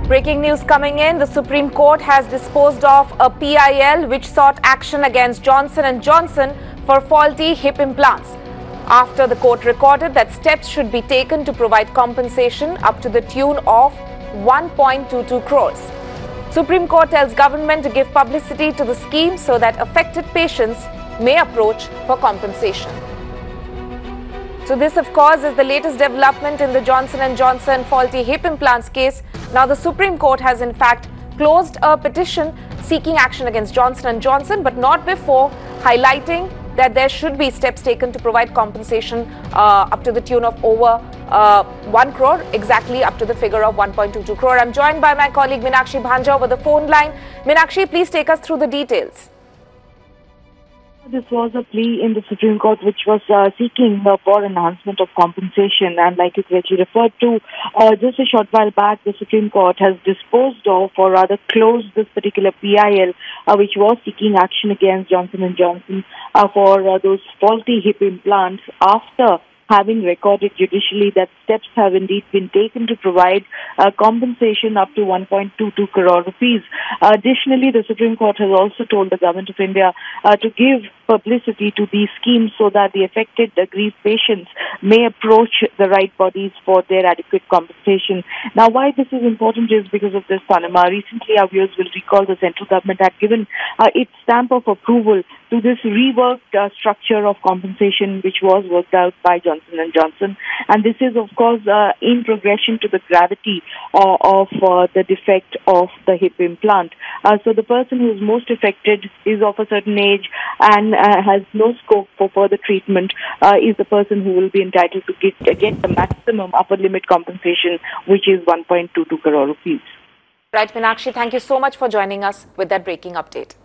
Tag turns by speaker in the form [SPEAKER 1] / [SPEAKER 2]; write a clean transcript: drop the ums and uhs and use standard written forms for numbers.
[SPEAKER 1] Breaking news coming in, the Supreme Court has disposed of a PIL which sought action against Johnson & Johnson for faulty hip implants. After the court recorded that steps should be taken to provide compensation up to the tune of 1.22 crores. Supreme Court tells government to give publicity to the scheme so that affected patients may approach for compensation. So this, of course, is the latest development in the Johnson & Johnson faulty hip implants case. Now, the Supreme Court has in fact closed a petition seeking action against Johnson & Johnson, but not before highlighting that there should be steps taken to provide compensation up to the tune of over 1 crore, exactly up to the figure of 1.22 crore. I'm joined by my colleague Meenakshi Bhanja over the phone line. Meenakshi, please take us through the details.
[SPEAKER 2] This was a plea in the Supreme Court which was seeking for enhancement of compensation, and like you correctly referred to, just a short while back the Supreme Court has disposed of, or rather closed, this particular PIL which was seeking action against Johnson & Johnson for those faulty hip implants after having recorded judicially that steps have indeed been taken to provide compensation up to 1.22 crore rupees. Additionally, the Supreme Court has also told the Government of India to give publicity to these schemes so that the affected aggrieved patients may approach the right bodies for their adequate compensation. Now, why this is important is because of this, Tanima. Recently, our viewers will recall the central government had given its stamp of approval to this reworked structure of compensation which was worked out by Johnson & Johnson. And this is, of course, in progression to the gravity of the defect of the hip implant. So the person who is most affected is of a certain age and has no scope for further treatment is the person who will be entitled to get the maximum upper limit compensation, which is 1.22 crore rupees.
[SPEAKER 1] Right, Meenakshi, thank you so much for joining us with that breaking update.